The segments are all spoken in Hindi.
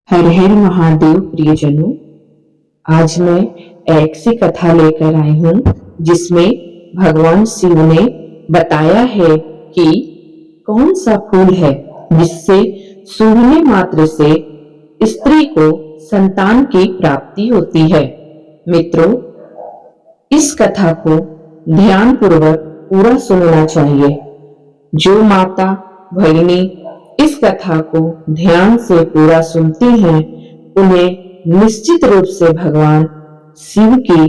हर हर महादेव प्रियजनों। आज मैं एक सी कथा लेकर आई हूँ जिसमें भगवान शिव ने बताया है कि कौन सा फूल है जिससे सूंघने मात्र से स्त्री को संतान की प्राप्ति होती है। मित्रों, इस कथा को ध्यान पूर्वक पूरा सुनना चाहिए। जो माता भगिनी इस कथा को ध्यान से पूरा सुनती हैं, उन्हें निश्चित रूप से भगवान शिव की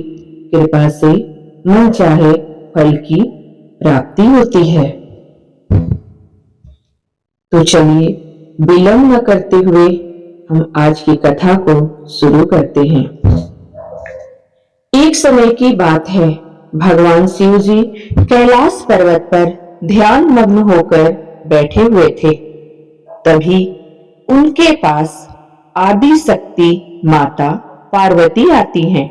कृपा से मन चाहे फल की प्राप्ति होती है। तो चलिए विलंब न करते हुए हम आज की कथा को शुरू करते हैं। एक समय की बात है, भगवान शिव जी कैलाश पर्वत पर ध्यान मग्न होकर बैठे हुए थे। तभी उनके पास आदि शक्ति माता पार्वती आती हैं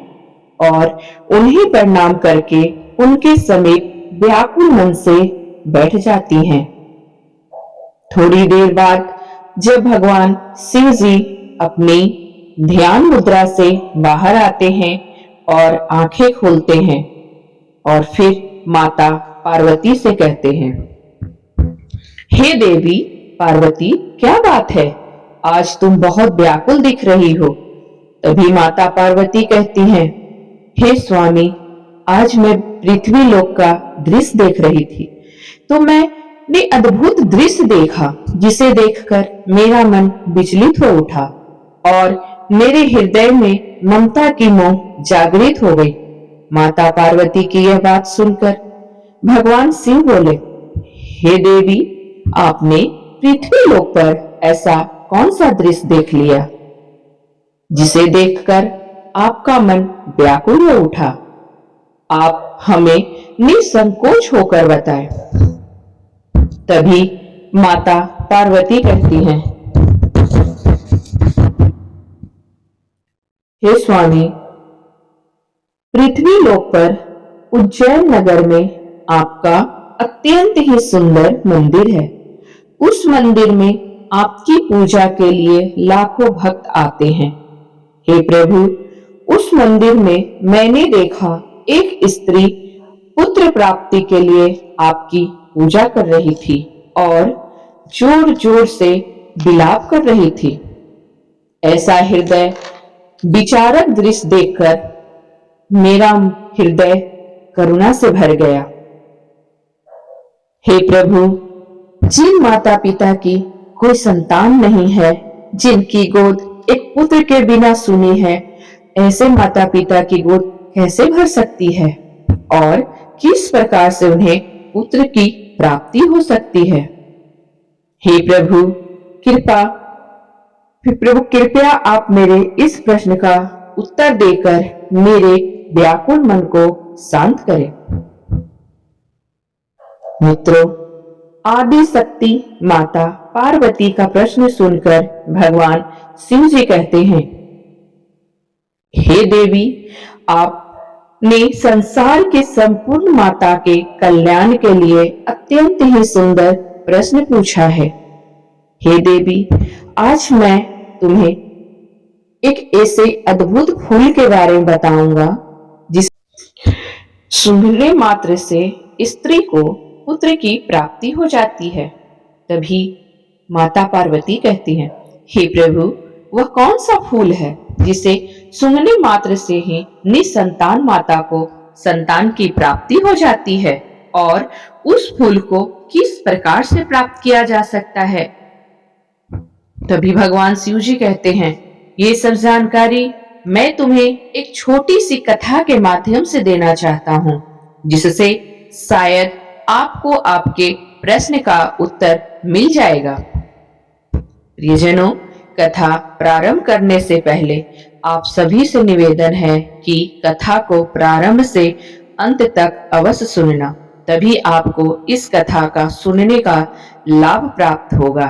और उन्हें प्रणाम करके उनके समीप व्याकुल मन से बैठ जाती हैं। थोड़ी देर बाद जब भगवान शिव जी अपनी ध्यान मुद्रा से बाहर आते हैं और आंखें खोलते हैं और फिर माता पार्वती से कहते हैं, हे देवी पार्वती, क्या बात है, आज तुम बहुत व्याकुल दिख रही हो। तभी माता पार्वती कहती हैं, हे स्वामी, आज मैं पृथ्वी लोक का दृश्य देख रही थी तो मैंने अद्भुत दृश्य देखा जिसे देखकर मेरा मन विचलित हो उठा और मेरे हृदय में ममता की मोह जागृत हो गई। माता पार्वती की यह बात सुनकर भगवान शिव बोले, हे देवी, आपने पृथ्वी लोक पर ऐसा कौन सा दृश्य देख लिया जिसे देखकर आपका मन व्याकुल हो उठा? आप हमें निसंकोच होकर बताएं। तभी माता पार्वती कहती हैं, हे स्वामी, पृथ्वी लोक पर उज्जैन नगर में आपका अत्यंत ही सुंदर मंदिर है। उस मंदिर में आपकी पूजा के लिए लाखों भक्त आते हैं। हे प्रभु, उस मंदिर में मैंने देखा एक स्त्री पुत्र प्राप्ति के लिए आपकी पूजा कर रही थी और जोर जोर से विलाप कर रही थी। ऐसा हृदय विचारक दृश्य देखकर मेरा हृदय करुणा से भर गया। हे प्रभु, जिन माता पिता की कोई संतान नहीं है, जिनकी गोद एक पुत्र के बिना सुनी है, ऐसे माता पिता की गोद कैसे भर सकती है और किस प्रकार से उन्हें पुत्र की प्राप्ति हो सकती है? हे प्रभु, कृपया आप मेरे इस प्रश्न का उत्तर देकर मेरे व्याकुल मन को शांत करें। मित्रों, आदि शक्ति माता पार्वती का प्रश्न सुनकर भगवान शिव जी कहते हैं, हे देवी, आपने संसार के संपूर्ण माता के कल्याण के लिए अत्यंत ही सुंदर प्रश्न पूछा है। हे देवी, आज मैं तुम्हें एक ऐसे अद्भुत फूल के बारे में बताऊंगा जिस सूंघने मात्र से स्त्री को पुत्र की प्राप्ति हो जाती है। तभी माता पार्वती कहती हैं, हे प्रभु, वह कौन सा फूल है जिसे सूंघने मात्र से ही निसंतान माता को संतान की प्राप्ति हो जाती है और उस फूल को किस प्रकार से प्राप्त किया जा सकता है? तभी भगवान शिव जी कहते हैं, ये सब जानकारी मैं तुम्हें एक छोटी सी कथा के माध्यम से देना चाहता हूँ, जिससे शायद आपको आपके प्रश्न का उत्तर मिल जाएगा। प्रियजनों, कथा प्रारंभ करने से पहले आप सभी से निवेदन है कि कथा को प्रारंभ से अंत तक अवश्य सुनना, तभी आपको इस कथा का सुनने का लाभ प्राप्त होगा।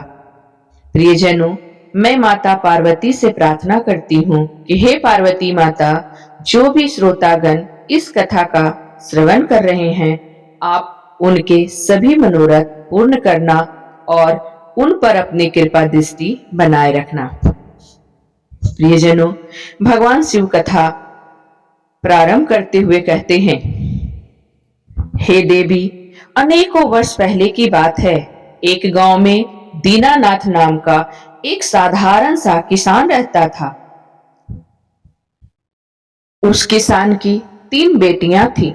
प्रियजनों, मैं माता पार्वती से प्रार्थना करती हूँ कि हे पार्वती माता, जो भी श्रोतागण इस कथा का श्रवण कर रहे हैं, आप उनके सभी मनोरथ पूर्ण करना और उन पर अपनी कृपा दृष्टि बनाए रखना। प्रियजनों, भगवान शिव कथा प्रारंभ करते हुए कहते हैं, हे देवी, अनेकों वर्ष पहले की बात है। एक गांव में दीनानाथ नाम का एक साधारण सा किसान रहता था। उस किसान की 3 बेटियां थीं।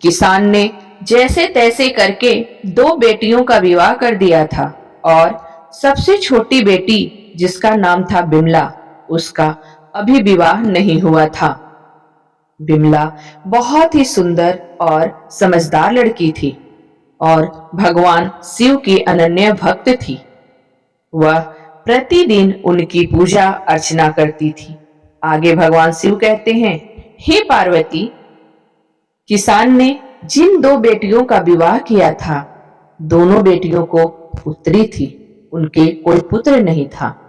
किसान ने जैसे तैसे करके 2 बेटियों का विवाह कर दिया था और सबसे छोटी बेटी, जिसका नाम था बिमला, उसका अभी विवाह नहीं हुआ था। बिमला बहुत ही सुंदर और समझदार लड़की थी और भगवान शिव की अनन्य भक्त थी। वह प्रतिदिन उनकी पूजा अर्चना करती थी। आगे भगवान शिव कहते हैं, हे पार्वती, किसान ने जिन 2 बेटियों का विवाह किया था, दोनों बेटियों को पुत्री थी, उनके कोई पुत्र नहीं था।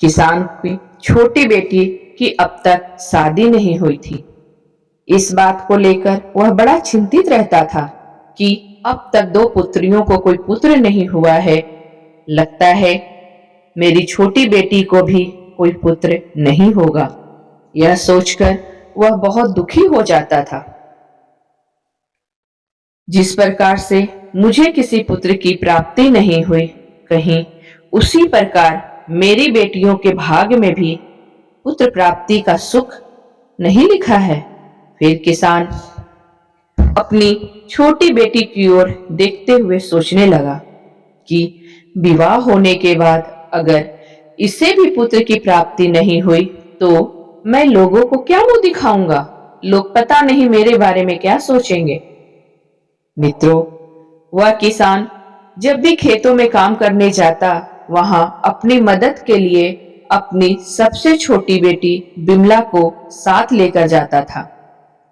किसान की छोटी बेटी की अब तक शादी नहीं हुई थी। इस बात को लेकर वह बड़ा चिंतित रहता था कि अब तक 2 पुत्रियों को कोई पुत्र नहीं हुआ है। लगता है मेरी छोटी बेटी को भी कोई पुत्र नहीं होगा। यह सोचकर वह बहुत दुखी हो जाता था। जिस प्रकार से मुझे किसी पुत्र की प्राप्ति नहीं हुई, कहीं उसी प्रकार मेरी बेटियों के भाग्य में भी पुत्र प्राप्ति का सुख नहीं लिखा है। फिर किसान अपनी छोटी बेटी की ओर देखते हुए सोचने लगा कि विवाह होने के बाद अगर इसे भी पुत्र की प्राप्ति नहीं हुई तो मैं लोगों को क्या मुंह दिखाऊंगा? लोग पता नहीं मेरे बारे में क्या सोचेंगे। मित्रों, वह किसान जब भी खेतों में काम करने जाता, वहां अपनी मदद के लिए अपनी सबसे छोटी बेटी बिमला को साथ लेकर जाता था।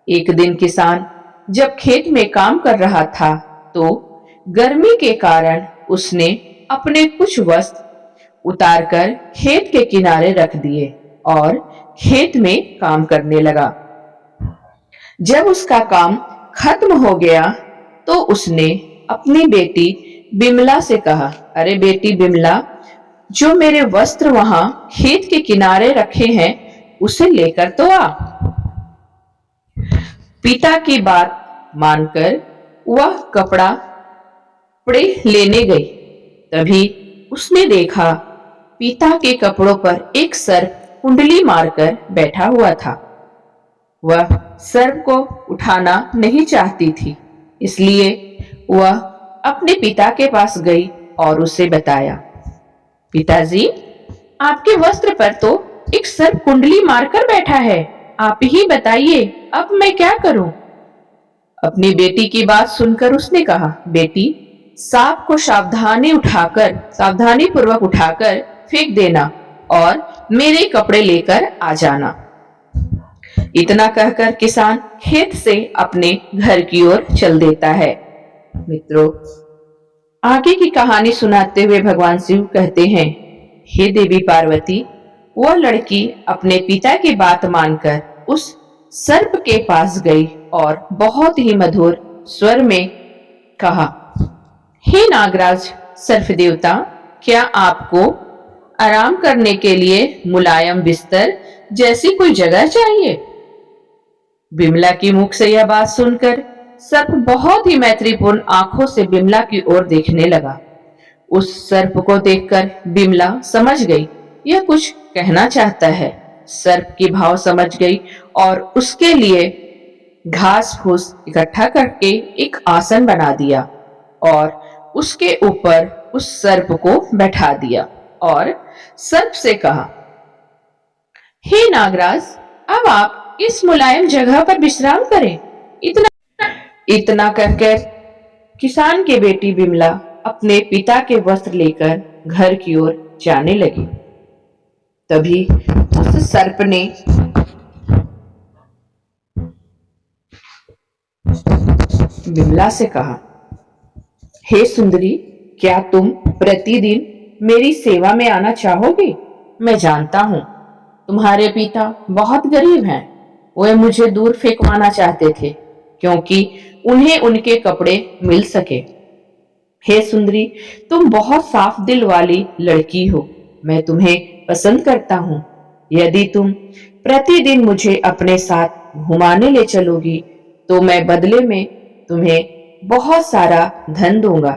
एक दिन किसान जब खेत में काम कर रहा था तो गर्मी के कारण उसने अपने कुछ वस्त्र उतारकर खेत के किनारे रख दिए और खेत में काम करने लगा। जब उसका काम खत्म हो गया तो उसने अपनी बेटी बिमला से कहा, अरे बेटी बिमला, जो मेरे वस्त्र वहां खेत के किनारे रखे हैं उसे लेकर तो आ। पिता की बात मानकर वह कपड़े लेने गई। तभी उसने देखा पिता के कपड़ों पर एक सर्प कुंडली मारकर बैठा हुआ था। वह सर्प को उठाना नहीं चाहती थी, इसलिए वह अपने पिता के पास गई और उसे बताया, पिताजी, आपके वस्त्र पर तो एक सर्प कुंडली मारकर बैठा है। आप ही बताइए अब मैं क्या करूं? अपनी बेटी की बात सुनकर उसने कहा, बेटी, सांप को सावधानी पूर्वक उठाकर फेंक देना और मेरे कपड़े लेकर आ जाना। इतना कहकर किसान खेत से अपने घर की ओर चल देता है। मित्रों, आगे की कहानी सुनाते हुए भगवान शिव कहते हैं, हे देवी पार्वती, वह लड़की अपने पिता की बात मानकर उस सर्प के पास गई और बहुत ही मधुर स्वर में कहा, हे नागराज सर्प देवता, क्या आपको आराम करने के लिए मुलायम बिस्तर जैसी कोई जगह चाहिए? बिमला की मुख से यह बात सुनकर सर्प बहुत ही मैत्रीपूर्ण आंखों से बिमला की ओर देखने लगा। उस सर्प को देखकर बिमला समझ गई यह कुछ कहना चाहता है। सर्प की भाव समझ गई और उसके लिए घास फूस इकट्ठा करके एक आसन बना दिया और उसके ऊपर उस सर्प को बैठा दिया और सर्प से कहा, हे नागराज, अब आप इस मुलायम जगह पर विश्राम करें। इतना कहकर किसान की बेटी बिमला अपने पिता के वस्त्र लेकर घर की ओर जाने लगी। तभी उस सर्प ने बिमला से कहा, हे सुंदरी, क्या तुम प्रतिदिन मेरी सेवा में आना चाहोगी? मैं जानता हूं तुम्हारे पिता बहुत गरीब हैं। वे मुझे दूर फेंकवाना चाहते थे क्योंकि उन्हें उनके कपड़े मिल सके। हे सुंदरी, तुम बहुत साफ दिल वाली लड़की हो। मैं तुम्हें पसंद करता हूँ। यदि तुम प्रतिदिन मुझे अपने साथ घुमाने ले चलोगी तो मैं बदले में तुम्हें बहुत सारा धन दूंगा।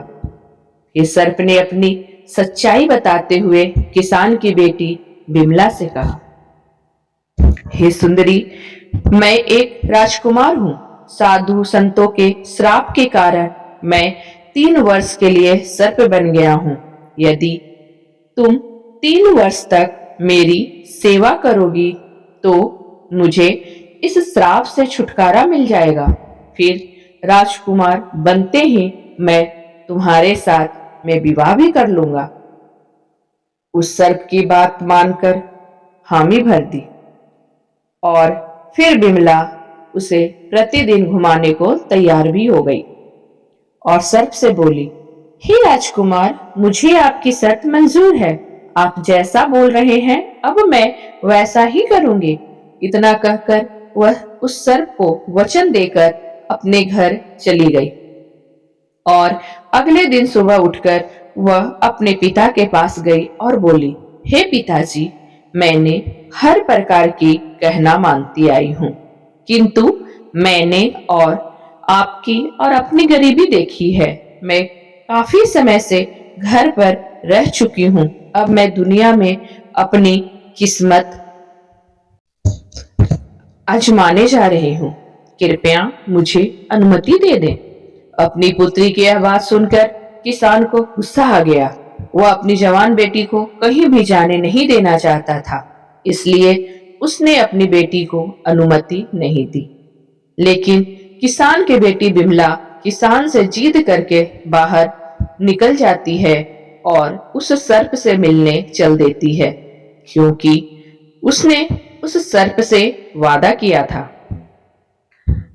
फिर सर्प ने अपनी सच्चाई बताते हुए किसान की बेटी बिमला से कहा, हे सुंदरी, मैं एक राजकुमार हूं। साधु संतों के श्राप के कारण मैं 3 वर्ष के लिए सर्प बन गया हूं। यदि तुम 3 वर्ष तक मेरी सेवा करोगी तो मुझे इस श्राप से छुटकारा मिल जाएगा। फिर राजकुमार बनते ही मैं तुम्हारे साथ में विवाह भी कर लूंगा। उस सर्प की बात मानकर हामी भर दी और फिर बिमला उसे प्रतिदिन घुमाने को तैयार भी हो गई और सर्प से बोली, हे राजकुमार, मुझे आपकी शर्त मंजूर है। आप जैसा बोल रहे हैं अब मैं वैसा ही करूंगी। इतना कहकर वह उस सर्प को वचन देकर अपने घर चली गई और अगले दिन सुबह उठकर वह अपने पिता के पास गई और बोली, हे पिताजी, मैंने हर प्रकार की कहना मानती आई हूँ, किंतु मैंने और आपकी और अपनी गरीबी देखी है। मैं काफी समय से घर पर रह चुकी हूँ। अब मैं दुनिया में अपनी किस्मत आजमाने जा रही हूँ। कृपया मुझे अनुमति दे दें। अपनी पुत्री की यह बात सुनकर किसान को गुस्सा आ गया। वह अपनी जवान बेटी को कहीं भी जाने नहीं देना चाहता था, इसलिए उसने अपनी बेटी को अनुमति नहीं दी। लेकिन किसान की बेटी बिमला किसान से जिद करके बाहर निकल जाती है और उस सर्प से मिलने चल देती है, क्योंकि उसने उस सर्प से वादा किया था।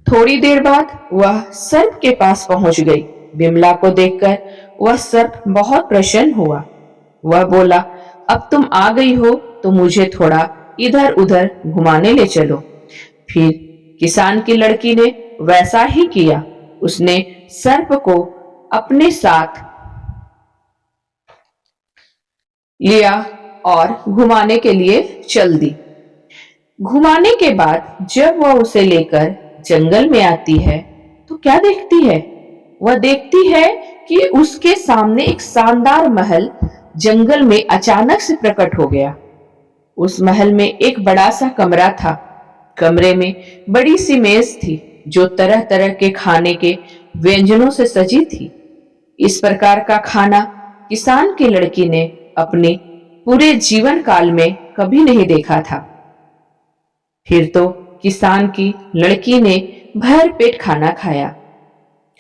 थोड़ी देर बाद वह सर्प के पास पहुंच गई। बिमला को देखकर वह सर्प बहुत प्रसन्न हुआ। वह बोला, अब तुम आ गई हो तो मुझे थोड़ा इधर उधर घुमाने ले चलो। फिर किसान की लड़की ने वैसा ही किया। उसने सर्प को अपने साथ लिया और घुमाने के लिए चल दी। घुमाने के बाद जब वह उसे लेकर जंगल में आती है तो क्या देखती है? वह देखती है कि उसके सामने एक शानदार महल जंगल में अचानक से प्रकट हो गया। उस महल में एक बड़ा सा कमरा था। कमरे में बड़ी सी मेज थी जो तरह तरह के खाने के व्यंजनों से सजी थी। इस प्रकार का खाना किसान की लड़की ने अपने पूरे जीवन काल में कभी नहीं देखा था। फिर तो किसान की लड़की ने भर पेट खाना खाया।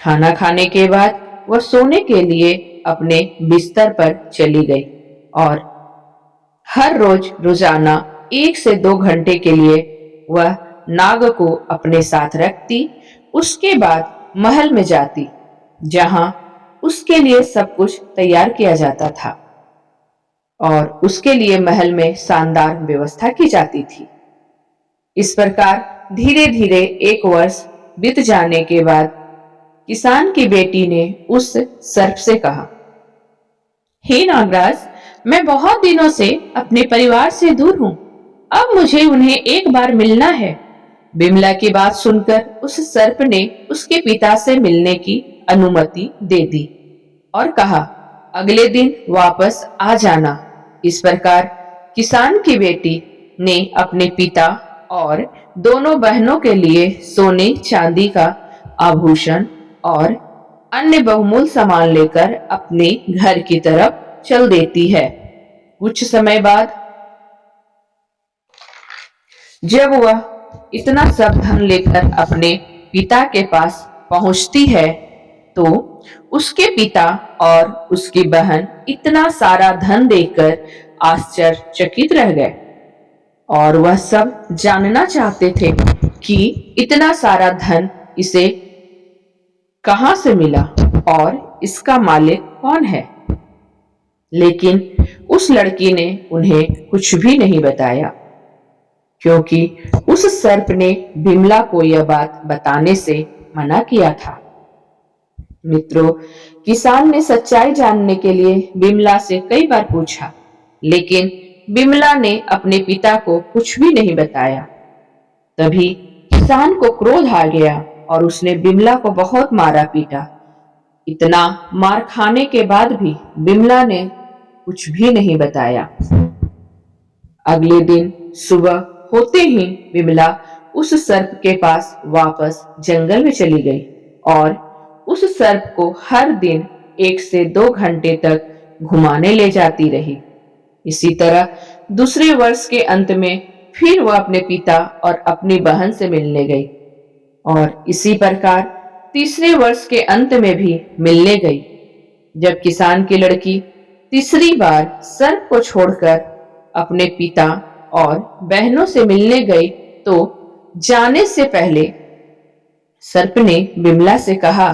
खाना खाने के बाद वह सोने के लिए अपने बिस्तर पर चली गई और हर रोज रोजाना 1 से 2 घंटे के लिए वह नाग को अपने साथ रखती। उसके बाद महल में जाती जहां उसके लिए सब कुछ तैयार किया जाता था और उसके लिए महल में शानदार व्यवस्था की जाती थी। इस प्रकार धीरे धीरे 1 वर्ष बीत जाने के बाद किसान की बेटी ने उस सर्प से कहा, हे नागराज, मैं बहुत दिनों से अपने परिवार से दूर हूं। अब मुझे उन्हें एक बार मिलना है। बिमला की बात सुनकर उस सर्प ने उसके पिता से मिलने की अनुमति दे दी और कहा, अगले दिन वापस आ जाना। इस प्रकार किसान की बेटी ने अपने पिता और दोनों बहनों के लिए सोने चांदी का आभूषण और अन्य बहुमूल्य सामान लेकर अपने घर की तरफ चल देती है। कुछ समय बाद जब वह इतना सब धन लेकर अपने पिता के पास पहुंचती है तो उसके पिता और उसकी बहन इतना सारा धन देखकर आश्चर्यचकित रह गए और वह सब जानना चाहते थे कि इतना सारा धन इसे कहां से मिला और इसका मालिक कौन है। लेकिन उस लड़की ने उन्हें कुछ भी नहीं बताया, क्योंकि उस सर्प ने बिमला को यह बात बताने से मना किया था। मित्रों, किसान ने सच्चाई जानने के लिए बिमला से कई बार पूछा, लेकिन बिमला ने अपने पिता को कुछ भी नहीं बताया। तभी किसान को क्रोध आ गया और उसने बिमला को बहुत मारा पीटा। इतना मार खाने के बाद भी बिमला ने कुछ भी नहीं बताया। अगले दिन सुबह होते ही बिमला उस सर्प के पास वापस जंगल में चली गई और उस सर्प को हर दिन 1 से 2 घंटे तक घुमाने ले जाती रही। इसी तरह दूसरे वर्ष के अंत में फिर वह अपने पिता और अपनी बहन से मिलने गई और इसी प्रकार तीसरे वर्ष के अंत में भी मिलने गई। जब किसान की लड़की तीसरी बार सर्प को छोड़कर अपने पिता और बहनों से मिलने गई तो जाने से पहले सर्प ने बिमला से कहा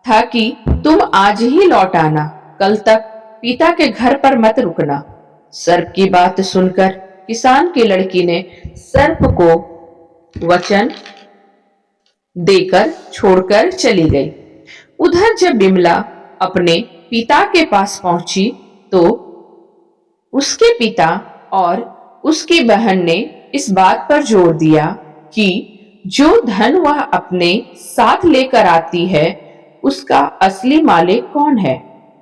था कि तुम आज ही लौट आना, कल तक पिता के घर पर मत रुकना। सर्प की बात सुनकर किसान की लड़की ने सर्प को वचन देकर छोड़कर चली गई। उधर जब बिमला अपने पिता के पास पहुंची तो उसके पिता और उसकी बहन ने इस बात पर जोर दिया कि जो धन वह अपने साथ लेकर आती है उसका असली मालिक कौन है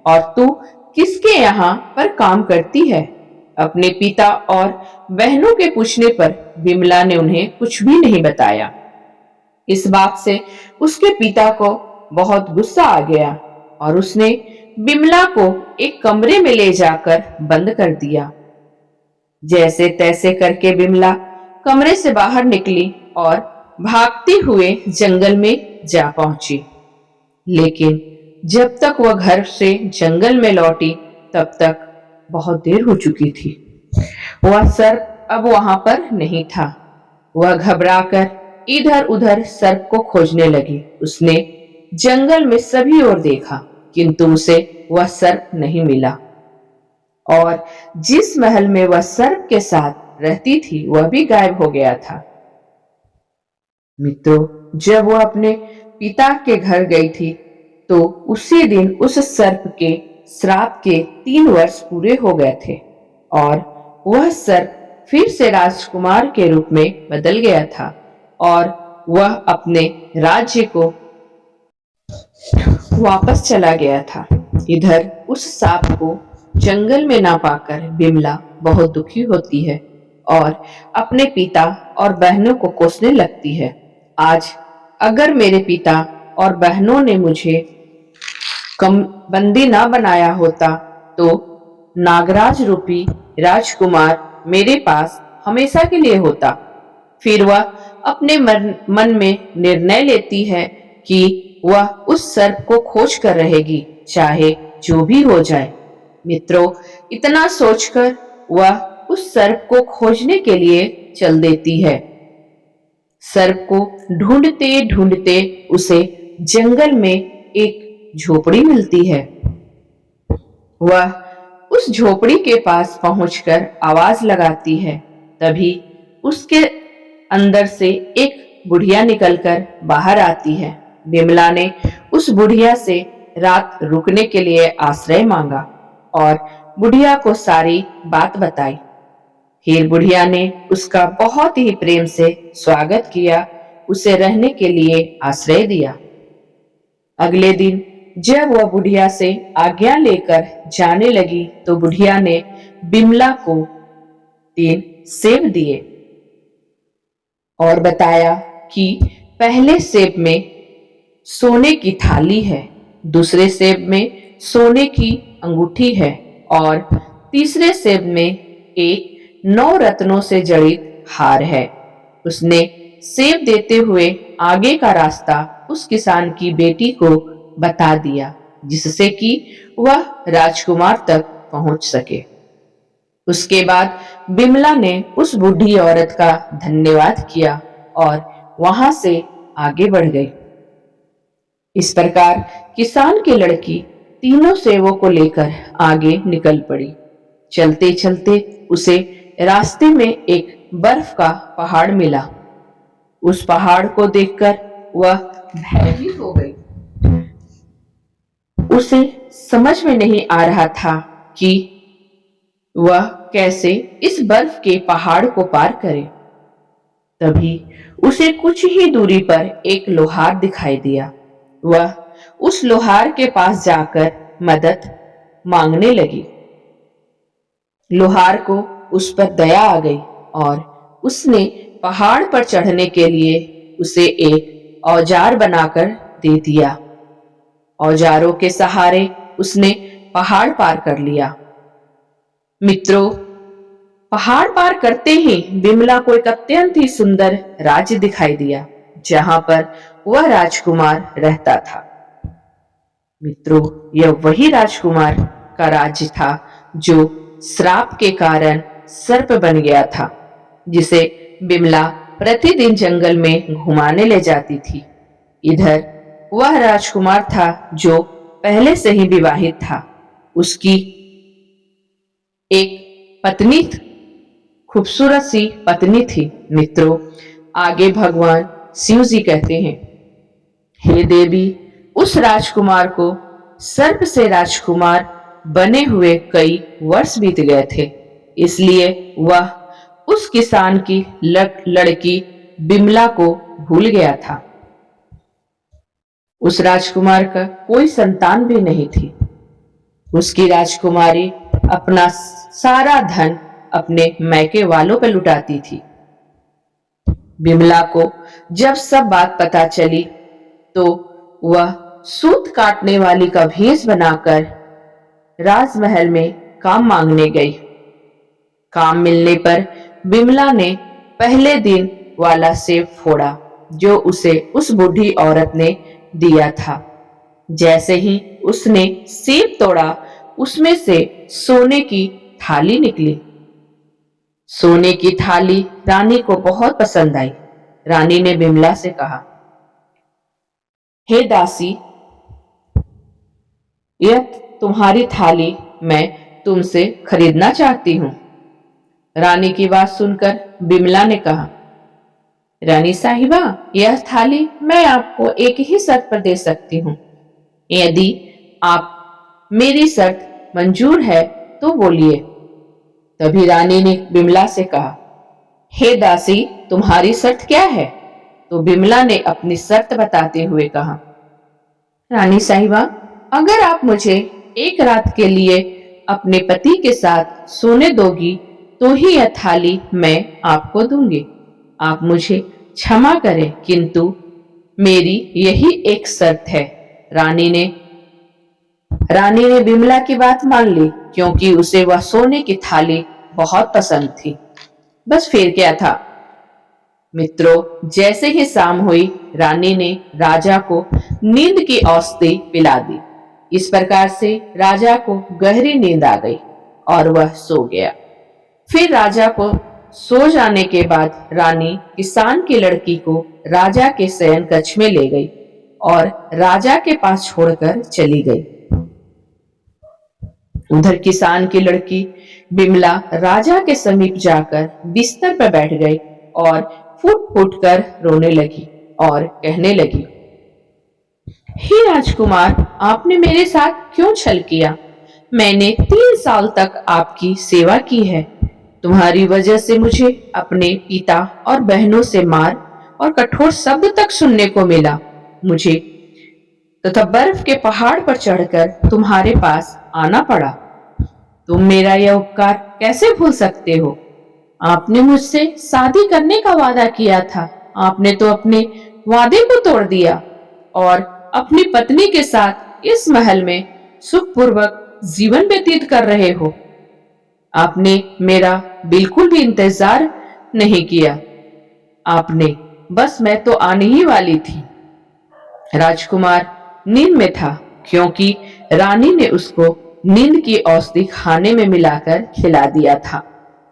और तू किसके यहाँ पर काम करती है। अपने पिता और बहनों के पूछने पर बिमला ने उन्हें कुछ भी नहीं बताया। इस बात से उसके पिता को बहुत गुस्सा आ गया और उसने बिमला को एक कमरे में ले जाकर बंद कर दिया। जैसे तैसे करके बिमला कमरे से बाहर निकली और भागते हुए जंगल में जा पहुंची। लेकिन जब तक वह घर से जंगल में लौटी तब तक बहुत देर हो चुकी थी। वह सर्प अब वहां पर नहीं था। वह घबराकर इधर उधर सर्प को खोजने लगी। उसने जंगल में सभी ओर देखा किंतु उसे वह सर्प नहीं मिला और जिस महल में वह सर्प के साथ रहती थी वह भी गायब हो गया था। मित्रों, जब वह अपने पिता के घर गई थी तो उसी दिन उस सर्प के श्राप के 3 वर्ष पूरे हो गए थे और वह सर्प फिर से राजकुमार के रूप में बदल गया था और वह अपने राज्य को वापस चला गया था। इधर उस सांप को जंगल में ना पाकर बिमला बहुत दुखी होती है और अपने पिता और बहनों को कोसने लगती है। आज अगर मेरे पिता और बहनों ने मुझे बंदी ना बनाया होता तो नागराज रूपी राजकुमार मेरे पास हमेशा के लिए होता। फिर वह अपने मन में निर्णय लेती है कि वह उस सर्प को खोज कर रहेगी, चाहे जो भी हो जाए। मित्रों, इतना सोचकर वह उस सर्प को खोजने के लिए चल देती है। सर्प को ढूंढते ढूंढते उसे जंगल में एक झोपड़ी मिलती है। वह उस झोपड़ी के पास पहुंचकर आवाज लगाती है। तभी उसके अंदर से एक बुढ़िया निकलकर बाहर आती है। बिमला ने उस बुढ़िया से रात रुकने के लिए आश्रय मांगा और बुढ़िया को सारी बात बताई। फिर बुढ़िया ने उसका बहुत ही प्रेम से स्वागत किया, उसे रहने के लिए आश्रय दिया। अगले दिन जब वह बुढ़िया से आज्ञा लेकर जाने लगी तो बुढ़िया ने बिमला को 3 सेब दिए और बताया कि पहले सेब में सोने की थाली है, दूसरे सेब में सोने की अंगूठी है और तीसरे सेब में एक 9 रत्नों से जड़ित हार है। उसने सेब देते हुए आगे का रास्ता उस किसान की बेटी को बता दिया जिससे कि वह राजकुमार तक पहुंच सके। उसके बाद बिमला ने उस बूढ़ी औरत का धन्यवाद किया और वहां से आगे बढ़ गई। इस प्रकार किसान की लड़की तीनों सेवों को लेकर आगे निकल पड़ी। चलते चलते उसे रास्ते में एक बर्फ का पहाड़ मिला। उस पहाड़ को देखकर वह भयभीत हो गई। उसे समझ में नहीं आ रहा था कि वह कैसे इस बर्फ के पहाड़ को पार करे। तभी उसे कुछ ही दूरी पर एक लोहार दिखाई दिया। वह उस लोहार के पास जाकर मदद मांगने लगी। लोहार को उस पर दया आ गई और उसने पहाड़ पर चढ़ने के लिए उसे एक औजार बनाकर दे दिया। औजारों के सहारे उसने पहाड़ पार कर लिया। मित्रों, पहाड़ पार करते ही बिमला को एक अत्यंत ही सुंदर राज्य दिखाई दिया, जहां पर वह राजकुमार रहता था। मित्रों, यह वही राजकुमार का राज्य था जो श्राप के कारण सर्प बन गया था, जिसे बिमला प्रतिदिन जंगल में घुमाने ले जाती थी। इधर वह राजकुमार था जो पहले से ही विवाहित था। उसकी एक पत्नी, खूबसूरत सी पत्नी थी। मित्रों, आगे भगवान शिव जी कहते हैं, हे देवी, उस राजकुमार को सर्प से राजकुमार बने हुए कई वर्ष बीत गए थे, इसलिए वह उस किसान की लड़की बिमला को भूल गया था। उस राजकुमार का कोई संतान भी नहीं थी। उसकी राजकुमारी अपना सारा धन अपने मैके वालों पर लुटाती थी। बिमला को जब सब बात पता चली तो वह सूत काटने वाली का भेष बनाकर राजमहल में काम मांगने गई। काम मिलने पर बिमला ने पहले दिन वाला सेब फोड़ा जो उसे उस बूढ़ी औरत ने दिया था। जैसे ही उसने सेब तोड़ा, उसमें से सोने की थाली निकली। सोने की थाली रानी को बहुत पसंद आई। रानी ने बिमला से कहा, हे दासी, यह तुम्हारी थाली मैं तुमसे खरीदना चाहती हूं। रानी की बात सुनकर बिमला ने कहा, रानी साहिबा, यह थाली मैं आपको एक ही शर्त पर दे सकती हूँ। यदि आप मेरी शर्त मंजूर है तो बोलिए। तभी रानी ने बिमला से कहा, हे दासी, तुम्हारी शर्त क्या है? तो बिमला ने अपनी शर्त बताते हुए कहा, रानी साहिबा, अगर आप मुझे एक रात के लिए अपने पति के साथ सोने दोगी तो ही यह थाली मैं आपको दूंगी। आप मुझे क्षमा करें, किंतु मेरी यही एक शर्त है। रानी ने बिमला की बात मान ली, क्योंकि उसे वह सोने की थाली बहुत पसंद थी। बस फिर क्या था। मित्रों, जैसे ही शाम हुई, रानी ने राजा को नींद की औषधि पिला दी। इस प्रकार से राजा को गहरी नींद आ गई और वह सो गया। फिर राजा को सो जाने के बाद रानी किसान की लड़की को राजा के शयन कक्ष में ले गई और राजा के पास छोड़कर चली गई। उधर किसान की लड़की बिमला राजा के समीप जाकर बिस्तर पर बैठ गई और फूट फूट कर रोने लगी और कहने लगी, हे राजकुमार, आपने मेरे साथ क्यों छल किया? मैंने 3 साल तक आपकी सेवा की है। तुम्हारी वजह से मुझे अपने पिता और बहनों से मार और कठोर शब्द तक सुनने को मिला। मुझे तथा बर्फ के पहाड़ पर चढ़कर तुम्हारे पास आना पड़ा। तुम मेरा यह उपकार कैसे भूल सकते हो? आपने मुझसे शादी करने का वादा किया था। आपने तो अपने वादे को तोड़ दिया और अपनी पत्नी के साथ इस महल में सुखपूर्वक जीवन व्यतीत कर रहे हो। आपने मेरा बिल्कुल भी इंतजार नहीं किया। आपने बस मैं तो आने ही वाली थी। राजकुमार नींद में था, क्योंकि रानी ने उसको नींद की औषधि खाने में मिलाकर खिला दिया था,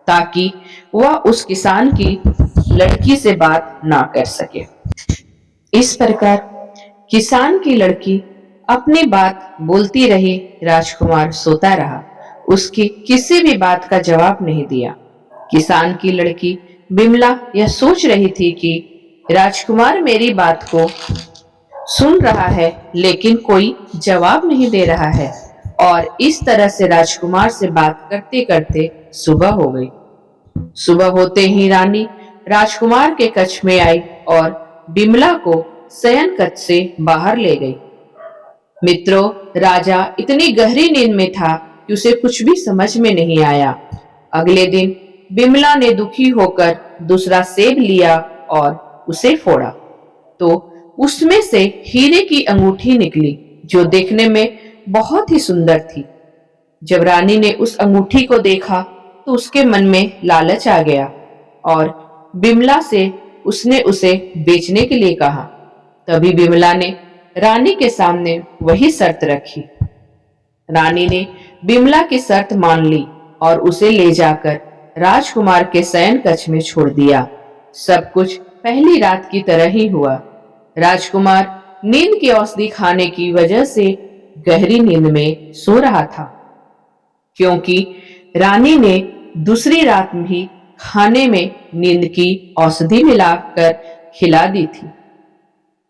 ताकि वह उस किसान की लड़की से बात ना कर सके। इस प्रकार किसान की लड़की अपनी बात बोलती रही। राजकुमार सोता रहा, उसकी किसी भी बात का जवाब नहीं दिया। किसान की लड़की बिमला यह सोच रही थी कि राजकुमार मेरी बात को सुन रहा है, लेकिन कोई जवाब नहीं दे रहा है, और इस तरह से राजकुमार से बात करते करते सुबह हो गई। सुबह होते ही रानी राजकुमार के कक्ष में आई और बिमला को शयन कक्ष से बाहर ले गई। मित्रों, राजा इतनी गहरी नींद में था कि उसे कुछ भी समझ में नहीं आया। अगले दिन बिमला ने दुखी होकर दूसरा सेब लिया और उसे फोड़ा, तो उसमें से हीरे की अंगूठी निकली जो देखने में बहुत ही सुंदर थी। जब रानी ने उस अंगूठी को देखा तो उसके मन में लालच आ गया और बिमला से उसने उसे बेचने के लिए कहा। तभी बिमला ने रानी के सामने वही शर्त रखी। रानी ने बिमला की शर्त मान ली और उसे ले जाकर राजकुमार के शयन कक्ष में छोड़ दिया। सब कुछ पहली रात की तरह ही हुआ। राजकुमार नींद की औषधि खाने की वजह से गहरी नींद में सो रहा था, क्योंकि रानी ने दूसरी रात भी खाने में नींद की औषधि मिलाकर खिला दी थी।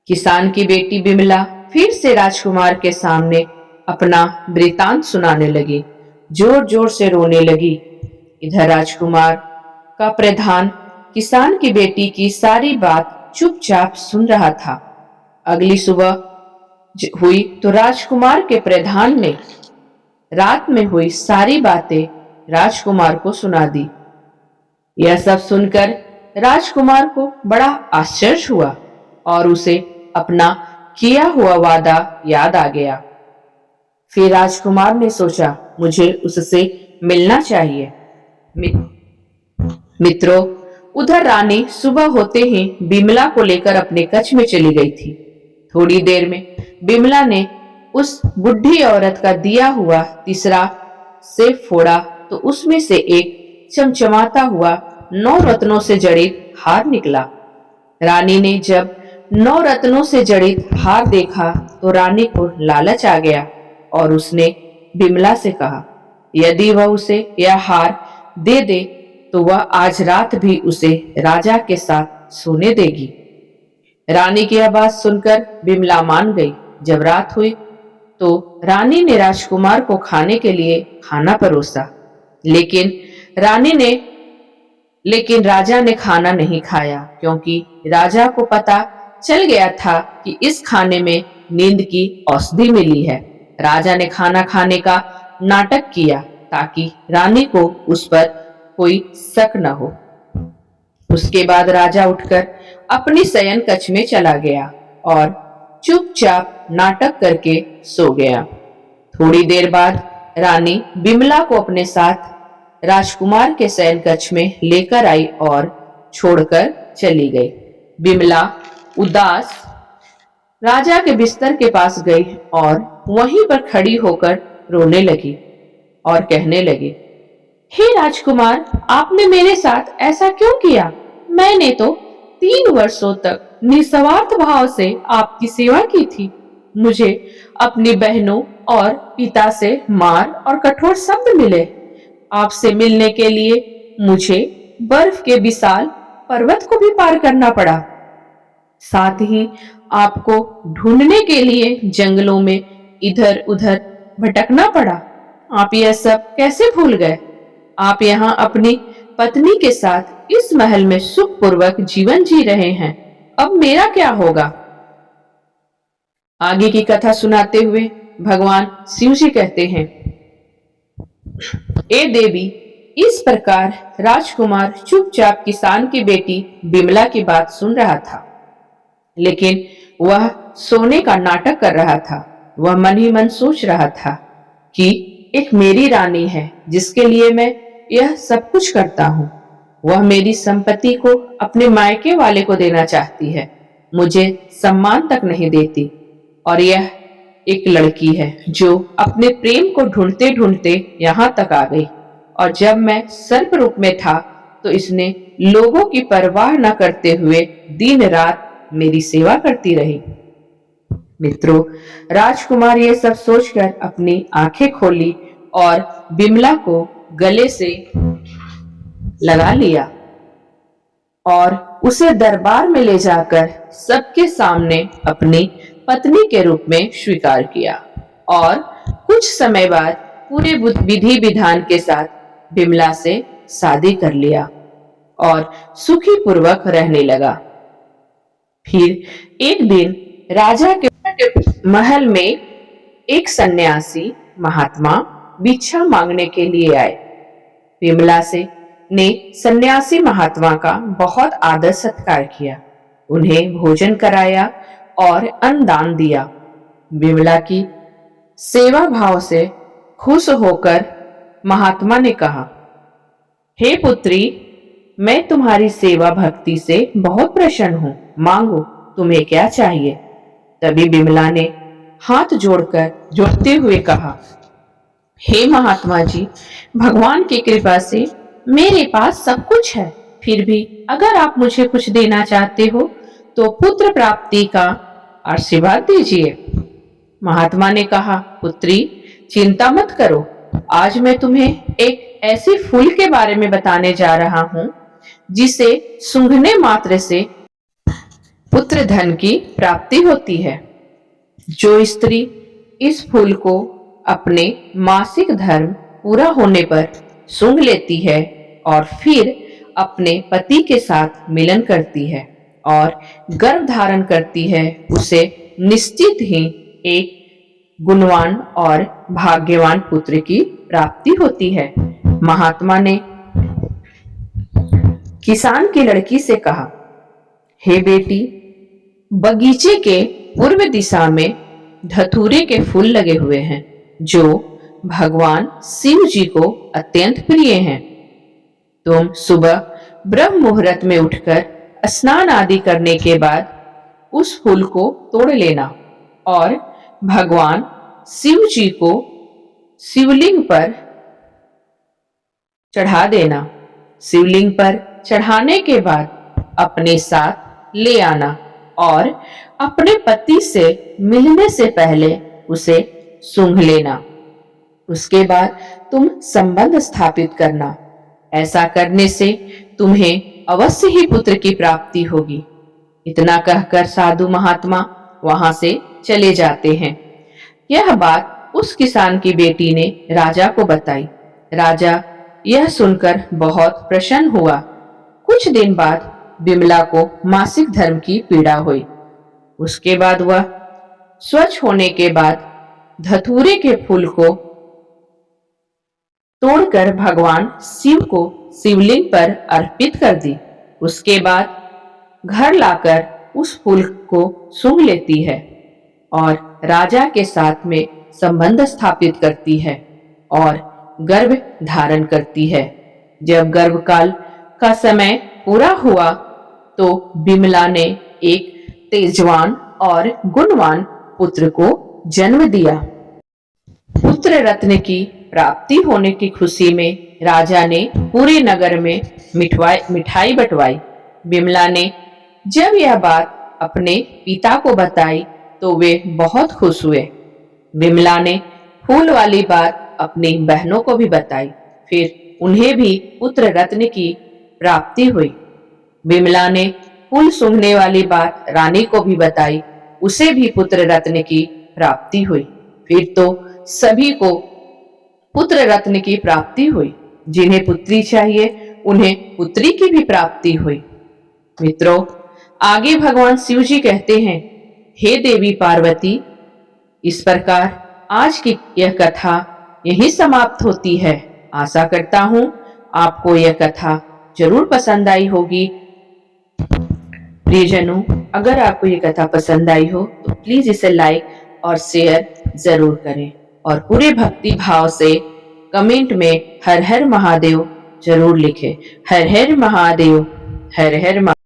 किसान की बेटी बिमला फिर से राजकुमार के सामने अपना वृतांत सुनाने लगी, जोर जोर से रोने लगी। इधर राजकुमार का प्रधान किसान की बेटी की सारी बात चुपचाप सुन रहा था। अगली सुबह हुई तो राजकुमार के प्रधान ने रात में हुई सारी बातें राजकुमार को सुना दी। यह सब सुनकर राजकुमार को बड़ा आश्चर्य हुआ और उसे अपना किया हुआ वादा याद आ गया। फिर राजकुमार ने सोचा, मुझे उससे मिलना चाहिए। मित्रों, उधर रानी सुबह होते ही बिमला को लेकर अपने कक्ष में चली गई थी। थोड़ी देर में बिमला ने उस बुढ़ी औरत का दिया हुआ तीसरा सेब फोड़ा तो उसमें से एक चमचमाता हुआ 9 रत्नों से जड़ित हार निकला। रानी ने जब 9 रत्नों से जड़ित हार देखा तो रानी को लालच आ गया और उसने बिमला से कहा, यदि वह उसे यह हार दे दे तो वह आज रात भी उसे राजा के साथ सोने देगी। रानी की यह बात सुनकर बिमला मान गई। जब रात हुई तो रानी ने राजकुमार को खाने के लिए खाना परोसा, लेकिन राजा ने खाना नहीं खाया, क्योंकि राजा को पता चल गया था कि इस खाने में नींद की औषधि मिली है। राजा ने खाना खाने का नाटक किया ताकि रानी को उस पर कोई शक न हो। उसके बाद राजा उठकर अपनी शयन कक्ष में चला गया और चुपचाप नाटक करके सो गया। थोड़ी देर बाद रानी बिमला को अपने साथ राजकुमार के शयन कक्ष में लेकर आई और छोड़कर चली गई। बिमला उदास राजा के बिस्तर के पास गई और वहीं पर खड़ी होकर रोने लगी और कहने लगी, हे राजकुमार, आपने मेरे साथ ऐसा क्यों किया? मैंने तो 3 वर्षों तक निस्वार्थ भाव से आपकी सेवा की थी। मुझे अपनी बहनों और पिता से मार और कठोर शब्द मिले। आपसे मिलने के लिए मुझे बर्फ के विशाल पर्वत को भी पार करना पड़ा। साथ ही आपको ढूंढने के लिए जंगलों में इधर उधर भटकना पड़ा। आप यह सब कैसे भूल गए? आप यहाँ अपनी पत्नी के साथ इस महल में सुखपूर्वक जीवन जी रहे हैं। अब मेरा क्या होगा? आगे की कथा सुनाते हुए भगवान शिव जी कहते हैं, ए देवी, इस प्रकार राजकुमार चुपचाप किसान की बेटी बिमला की बात सुन रहा था, लेकिन वह सोने का नाटक कर रहा था। वह मन ही मन सोच रहा था कि एक मेरी रानी है जिसके लिए मैं यह सब कुछ करता हूँ। वह मेरी संपत्ति को अपने मायके वाले को देना चाहती है, मुझे सम्मान तक नहीं देती। और यह एक लड़की है जो अपने प्रेम को ढूंढते ढूंढते यहाँ तक आ गई, और जब मैं सर्प रूप में था तो इसने लोगों की परवाह न करते हुए दिन रात मेरी सेवा करती रही। मित्रों, राजकुमार ये सब सोचकर अपनी आंखें खोली और बिमला को गले से लगा लिया और उसे दरबार में ले जाकर सबके सामने अपनी पत्नी के रूप में स्वीकार किया। और कुछ समय बाद पूरे विधि विधान के साथ बिमला से शादी कर लिया और सुखी पूर्वक रहने लगा। फिर एक दिन राजा के महल में एक सन्यासी महात्मा भिक्षा मांगने के लिए आए। विमला से ने सन्यासी महात्मा का बहुत आदर सत्कार किया, उन्हें भोजन कराया और अन्न दान दिया। विमला की सेवा भाव से खुश होकर महात्मा ने कहा, हे पुत्री, मैं तुम्हारी सेवा भक्ति से बहुत प्रसन्न हूं, मांगो, तुम्हें क्या चाहिए। तभी विमला ने हाथ जोड़ते हुए कहा, हे महात्मा जी, भगवान की कृपा से मेरे पास सब कुछ है, फिर भी अगर आप मुझे कुछ देना चाहते हो तो पुत्र प्राप्ति का आशीर्वाद दीजिए। महात्मा ने कहा, पुत्री, चिंता मत करो, आज मैं तुम्हें एक ऐसे फूल के बारे में बताने जा रहा हूं जिसे सूंघने मात्र से पुत्र धन की प्राप्ति होती है। जो स्त्री इस फूल को अपने मासिक धर्म पूरा होने पर सूंघ लेती है और फिर अपने पति के साथ मिलन करती है और गर्भ धारण करती है, उसे निश्चित ही एक गुणवान और भाग्यवान पुत्र की प्राप्ति होती है। महात्मा ने किसान की लड़की से कहा, हे बेटी, बगीचे के पूर्व दिशा में धतूरे के फूल लगे हुए हैं जो भगवान शिव जी को अत्यंत प्रिय हैं। तुम सुबह ब्रह्म मुहूर्त में उठकर स्नान आदि करने के बाद उस फूल को तोड़ लेना और भगवान शिव जी को शिवलिंग पर चढ़ा देना। शिवलिंग पर चढ़ाने के बाद अपने साथ ले आना और अपने पति से मिलने से पहले उसे सूंघ लेना। उसके बाद तुम संबंध स्थापित करना। ऐसा करने से तुम्हें अवश्य ही पुत्र की प्राप्ति होगी। इतना कहकर साधु महात्मा वहां से चले जाते हैं। यह बात उस किसान की बेटी ने राजा को बताई। राजा यह सुनकर बहुत प्रसन्न हुआ। कुछ दिन बाद विमला को मासिक धर्म की पीड़ा हुई। उसके बाद वह स्वच्छ होने के बाद धतूरे के फूल को तोड़कर भगवान शिव को शिवलिंग पर अर्पित कर दी। उसके बाद घर लाकर उस फूल को सूंघ लेती है और राजा के साथ में संबंध स्थापित करती है और गर्भ धारण करती है। जब गर्भकाल का समय पूरा हुआ तो विमला ने एक तेजवान और गुणवान पुत्र को जन्म दिया। पुत्र रत्न की प्राप्ति होने की खुशी में राजा ने पूरे नगर में मिठाई बंटवाई। विमला ने जब यह बात अपने पिता को बताई तो वे बहुत खुश हुए। विमला ने फूल वाली बात अपनी बहनों को भी बताई, फिर उन्हें भी पुत्र रत्न की प्राप्ति हुई। विमला ने फूल सूंघने वाली बात रानी को भी बताई, उसे भी पुत्र रत्न की प्राप्ति हुई। फिर तो सभी को पुत्र रत्न की प्राप्ति हुई। जिन्हें पुत्री चाहिए उन्हें पुत्री की भी प्राप्ति हुई। मित्रों, आगे भगवान शिव जी कहते हैं, हे देवी पार्वती, इस प्रकार आज की यह कथा यही समाप्त होती है। आशा करता हूं आपको यह कथा जरूर पसंद आई होगी। प्रियजनों, अगर आपको यह कथा पसंद आई हो तो प्लीज इसे लाइक और शेयर जरूर करें और पूरे भक्ति भाव से कमेंट में हर हर महादेव जरूर लिखें। हर हर महादेव, हर हर महादेव।